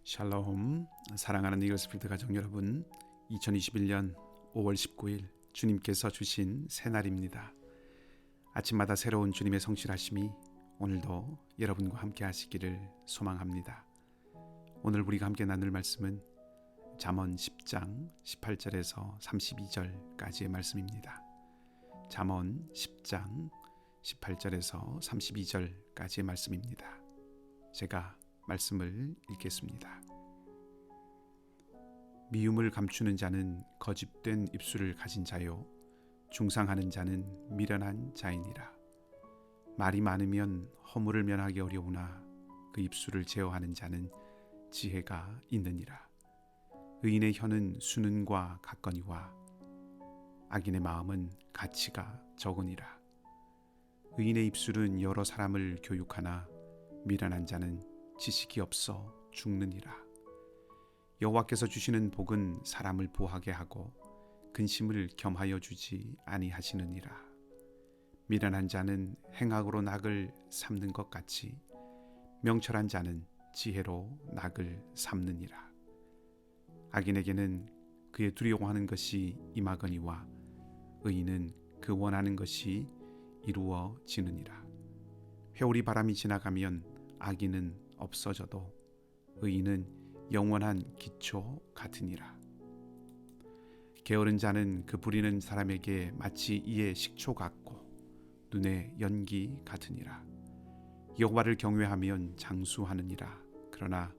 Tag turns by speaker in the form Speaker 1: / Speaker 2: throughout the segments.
Speaker 1: 샬롬, 사랑하는 이글스필드 가족 여러분, 2021년 5월 19일 주님께서 주신 새날입니다. 아침마다 새로운 주님의 성실하심이 오늘도 여러분과 함께 하시기를 소망합니다. 오늘 우리가 함께 나눌 말씀은 잠언 10장 18절에서 32절까지의 말씀입니다. 잠언 10장 18절에서 32절까지의 말씀입니다. 제가 말씀을 읽겠습니다. 미움을 감추는 자는 거짓된 입술을 가진 자요, 중상하는 자는 미련한 자이니라. 말이 많으면 허물을 면하기 어려우나 그 입술을 제어하는 자는 지혜가 있느니라. 의인의 혀는 수는과 같거니와 악인의 마음은 가치가 적으니라. 의인의 입술은 여러 사람을 교육하나 미련한 자는 지식이 없어 죽느니라. 여호와께서 주시는 복은 사람을 부하게 하고 근심을 겸하여 주지 아니하시느니라. 미련한 자는 행악으로 낙을 삼는 것 같이 명철한 자는 지혜로 낙을 삼느니라. 악인에게는 그의 두려워하는 것이 임하거니와 의인은 그 원하는 것이 이루어지느니라. 회오리 바람이 지나가면 악인은 없어져도 의인은 영원한 기초 같으니라. 게으른 자는 그 부리는 사람에게 마치 이의 식초 같고 눈의 연기 같으니라. 여호와를 경외하면 장수하느니라. 그러나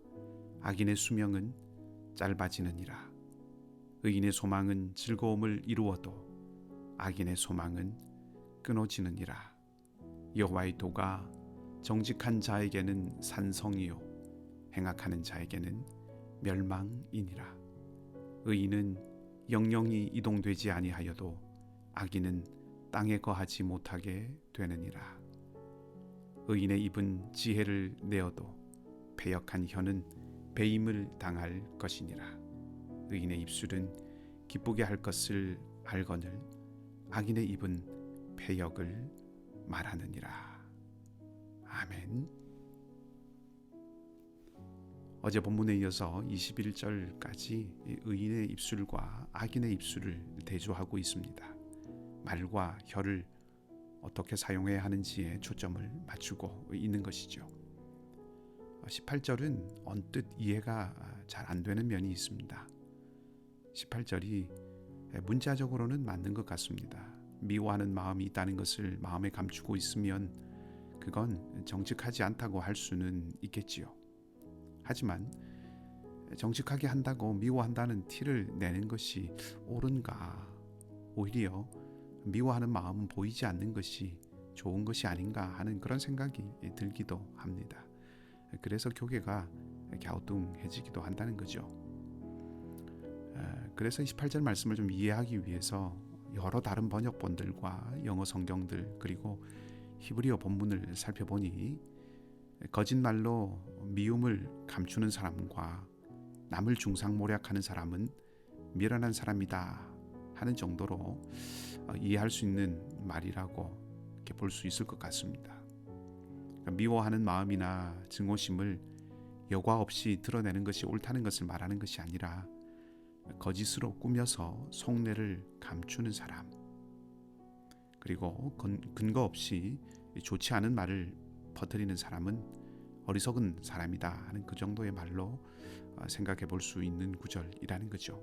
Speaker 1: 악인의 수명은 짧아지느니라. 의인의 소망은 즐거움을 이루어도 악인의 소망은 끊어지느니라. 여호와의 도가 정직한 자에게는 산성이요 행악하는 자에게는 멸망이니라. 의인은 영영이 이동되지 아니하여도 악인은 땅에 거하지 못하게 되느니라. 의인의 입은 지혜를 내어도 패역한 혀는 배임을 당할 것이니라. 의인의 입술은 기쁘게 할 것을 알거늘 악인의 입은 패역을 말하느니라. 아멘. 어제 본문에 이어서 21절까지 의인의 입술과 악인의 입술을 대조하고 있습니다. 말과 혀를 어떻게 사용해야 하는지에 초점을 맞추고 있는 것이죠. 18절은 언뜻 이해가 잘 안 되는 면이 있습니다. 18절이 문자적으로는 맞는 것 같습니다. 미워하는 마음이 있다는 것을 마음에 감추고 있으면 그건 정직하지 않다고 할 수는 있겠지요. 하지만 정직하게 한다고 미워한다는 티를 내는 것이 옳은가? 오히려 미워하는 마음은 보이지 않는 것이 좋은 것이 아닌가 하는 그런 생각이 들기도 합니다. 그래서 교계가 갸우뚱해지기도 한다는 거죠. 그래서 28절 말씀을 좀 이해하기 위해서 여러 다른 번역본들과 영어 성경들 그리고 히브리어 본문을 살펴보니 거짓말로 미움을 감추는 사람과 남을 중상모략하는 사람은 미련한 사람이다 하는 정도로 이해할 수 있는 말이라고 이렇게 볼 수 있을 것 같습니다. 그러니까 미워하는 마음이나 증오심을 여과 없이 드러내는 것이 옳다는 것을 말하는 것이 아니라 거짓으로 꾸며서 속내를 감추는 사람, 그리고 근거 없이 좋지 않은 말을 퍼뜨리는 사람은 어리석은 사람이다 하는 그 정도의 말로 생각해 볼 수 있는 구절이라는 거죠.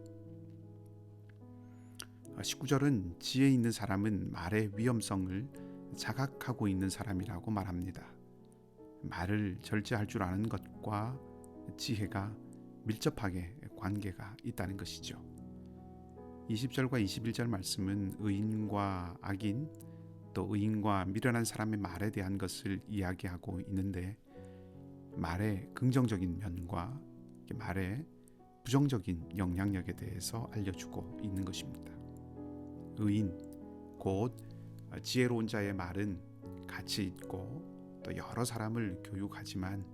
Speaker 1: 19절은 지혜 있는 사람은 말의 위험성을 자각하고 있는 사람이라고 말합니다. 말을 절제할 줄 아는 것과 지혜가 밀접하게 관계가 있다는 것이죠. 20절과 21절 말씀은 의인과 악인, 또 의인과 미련한 사람의 말에 대한 것을 이야기하고 있는데 말의 긍정적인 면과 말의 부정적인 영향력에 대해서 알려주고 있는 것입니다. 의인, 곧 지혜로운 자의 말은 가치 있고 또 여러 사람을 교육하지만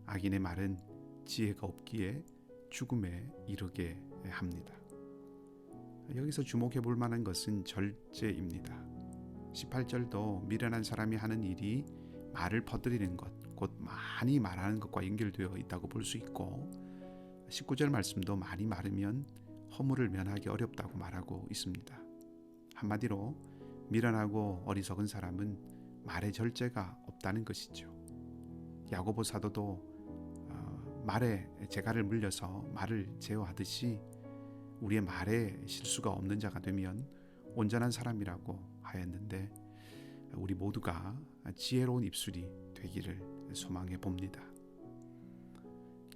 Speaker 1: 악인의 말은 지혜가 없기에 죽음에 이르게 합니다. 여기서 주목해 볼 만한 것은 절제입니다. 18절도 미련한 사람이 하는 일이 말을 퍼뜨리는 것, 곧 많이 말하는 것과 연결되어 있다고 볼 수 있고 19절 말씀도 말이 많으면 허물을 면하기 어렵다고 말하고 있습니다. 한마디로 미련하고 어리석은 사람은 말의 절제가 없다는 것이죠. 야고보 사도도 말에 재갈을 물려서 말을 제어하듯이 우리의 말에 실수가 없는 자가 되면 온전한 사람이라고 하였는데, 우리 모두가 지혜로운 입술이 되기를 소망해 봅니다.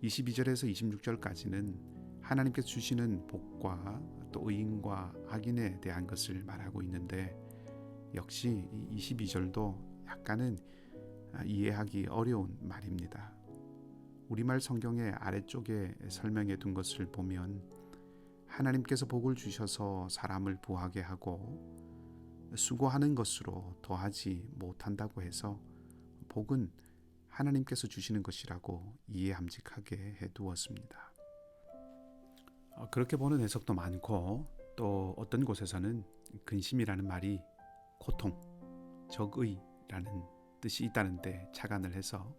Speaker 1: 22절에서 26절까지는 하나님께서 주시는 복과 또 의인과 악인에 대한 것을 말하고 있는데, 역시 22절도 약간은 이해하기 어려운 말입니다. 우리말 성경의 아래쪽에 설명해 둔 것을 보면 하나님께서 복을 주셔서 사람을 부하게 하고 수고하는 것으로 더하지 못한다고 해서 복은 하나님께서 주시는 것이라고 이해함직하게 해두었습니다. 그렇게 보는 해석도 많고, 또 어떤 곳에서는 근심이라는 말이 고통, 적의라는 뜻이 있다는 데 착안을 해서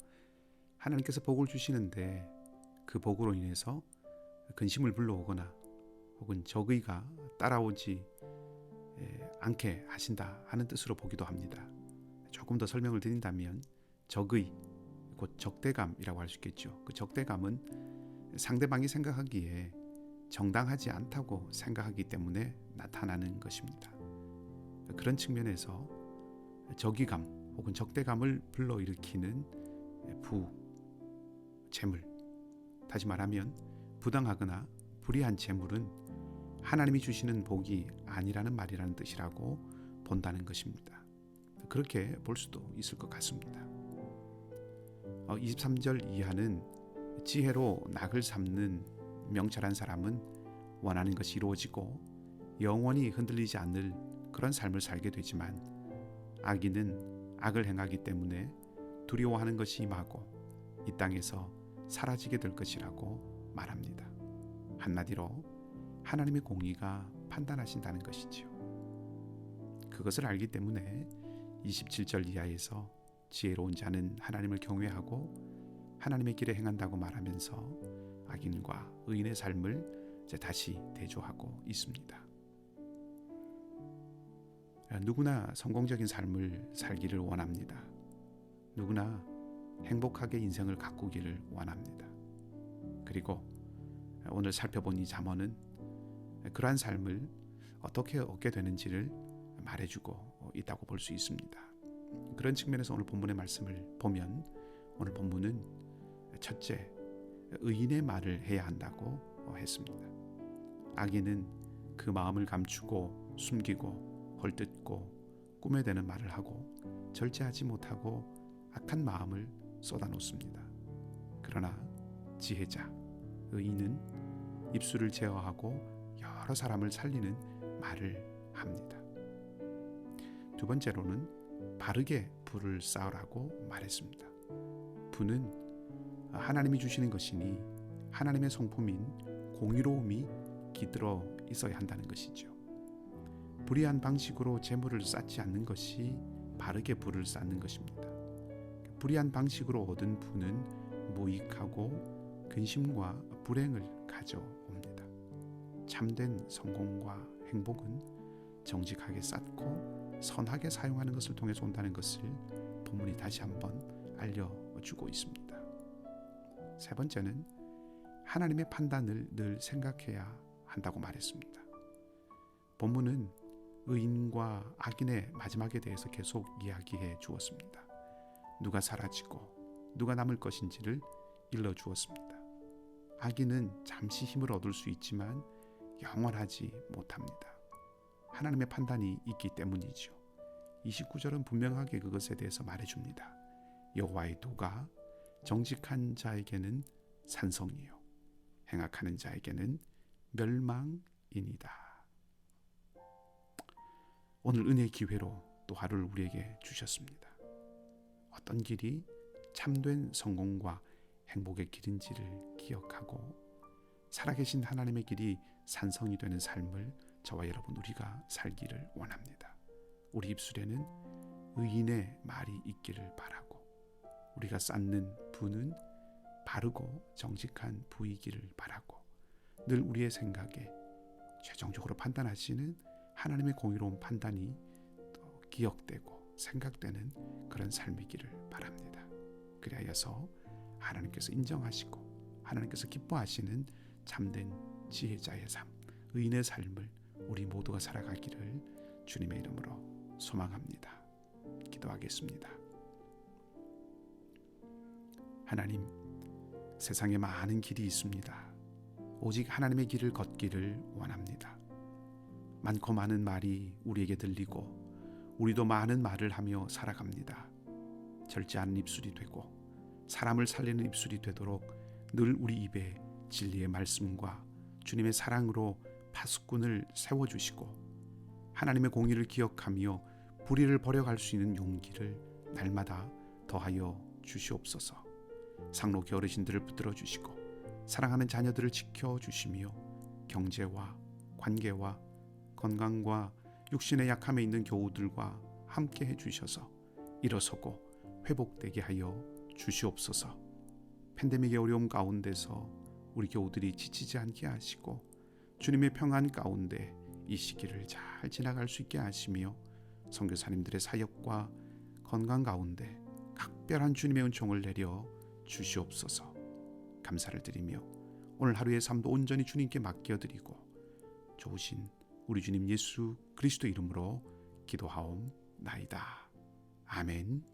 Speaker 1: 하나님께서 복을 주시는데 그 복으로 인해서 근심을 불러오거나 혹은 적의가 따라오지 않게 하신다 하는 뜻으로 보기도 합니다. 조금 더 설명을 드린다면 적의, 곧 적대감이라고 할 수 있겠죠. 그 적대감은 상대방이 생각하기에 정당하지 않다고 생각하기 때문에 나타나는 것입니다. 그런 측면에서 적의감 혹은 적대감을 불러일으키는 재물, 다시 말하면 부당하거나 불의한 재물은 하나님이 주시는 복이 아니라는 말이라는 뜻이라고 본다는 것입니다. 그렇게 볼 수도 있을 것 같습니다. 23절 이하는 지혜로 낙을 삼는 명철한 사람은 원하는 것이 이루어지고 영원히 흔들리지 않을 그런 삶을 살게 되지만, 악인은 악을 행하기 때문에 두려워하는 것이 임하고 이 땅에서 사라지게 될 것이라고 말합니다. 한마디로 하나님의 공의가 판단하신다는 것이지요. 그것을 알기 때문에 27절 이하에서 지혜로운 자는 하나님을 경외하고 하나님의 길에 행한다고 말하면서 악인과 의인의 삶을 다시 대조하고 있습니다. 누구나 성공적인 삶을 살기를 원합니다. 누구나 행복하게 인생을 가꾸기를 원합니다. 그리고 오늘 살펴본 이 잠언은 그러한 삶을 어떻게 얻게 되는지를 말해주고 있다고 볼 수 있습니다. 그런 측면에서 오늘 본문의 말씀을 보면, 오늘 본문은 첫째, 의인의 말을 해야 한다고 했습니다. 악인은 그 마음을 감추고 숨기고 헐뜯고 꾸며대는 말을 하고 절제하지 못하고 악한 마음을 쏟아놓습니다. 그러나 지혜자, 의인은 입술을 제어하고 여러 사람을 살리는 말을 합니다. 두 번째로는 바르게 불을 쌓으라고 말했습니다. 불은 하나님이 주시는 것이니 하나님의 성품인 공의로움이 깃들어 있어야 한다는 것이죠. 불의한 방식으로 재물을 쌓지 않는 것이 바르게 불을 쌓는 것입니다. 불의한 방식으로 얻은 부는 무익하고 근심과 불행을 가져옵니다. 참된 성공과 행복은 정직하게 쌓고 선하게 사용하는 것을 통해서 온다는 것을 본문이 다시 한번 알려주고 있습니다. 세 번째는 하나님의 판단을 늘 생각해야 한다고 말했습니다. 본문은 의인과 악인의 마지막에 대해서 계속 이야기해 주었습니다. 누가 사라지고 누가 남을 것인지를 일러주었습니다. 악인은 잠시 힘을 얻을 수 있지만 영원하지 못합니다. 하나님의 판단이 있기 때문이죠. 29절은 분명하게 그것에 대해서 말해줍니다. 여호와의 도가 정직한 자에게는 산성이요 행악하는 자에게는 멸망이니이다. 오늘 은혜의 기회로 또 하루를 우리에게 주셨습니다. 어떤 길이 참된 성공과 행복의 길인지를 기억하고 살아계신 하나님의 길이 산성이 되는 삶을 저와 여러분 우리가 살기를 원합니다. 우리 입술에는 의인의 말이 있기를 바라고 우리가 쌓는 부는 바르고 정직한 부이기를 바라고 늘 우리의 생각에 최종적으로 판단하시는 하나님의 공의로운 판단이 또 기억되고 생각되는 그런 삶이기를 바랍니다. 그리하여서 하나님께서 인정하시고 하나님께서 기뻐하시는 참된 지혜자의 삶, 의인의 삶을 우리 모두가 살아가기를 주님의 이름으로 소망합니다. 기도하겠습니다. 하나님, 세상에 많은 길이 있습니다. 오직 하나님의 길을 걷기를 원합니다. 많고 많은 말이 우리에게 들리고 우리도 많은 말을 하며 살아갑니다. 절제 않은 입술이 되고 사람을 살리는 입술이 되도록 늘 우리 입에 진리의 말씀과 주님의 사랑으로 파수꾼을 세워주시고 하나님의 공의를 기억하며 불의를 버려갈 수 있는 용기를 날마다 더하여 주시옵소서. 상록의 어르신들을 붙들어 주시고 사랑하는 자녀들을 지켜주시며 경제와 관계와 건강과 육신의 약함에 있는 교우들과 함께 해주셔서 일어서고 회복되게 하여 주시옵소서. 팬데믹의 어려움 가운데서 우리 교우들이 지치지 않게 하시고 주님의 평안 가운데 이 시기를 잘 지나갈 수 있게 하시며 선교사님들의 사역과 건강 가운데 각별한 주님의 은총을 내려 주시옵소서. 감사를 드리며 오늘 하루의 삶도 온전히 주님께 맡겨드리고 좋으신 우리 주님 예수 그리스도 이름으로 기도하옵나이다. 아멘.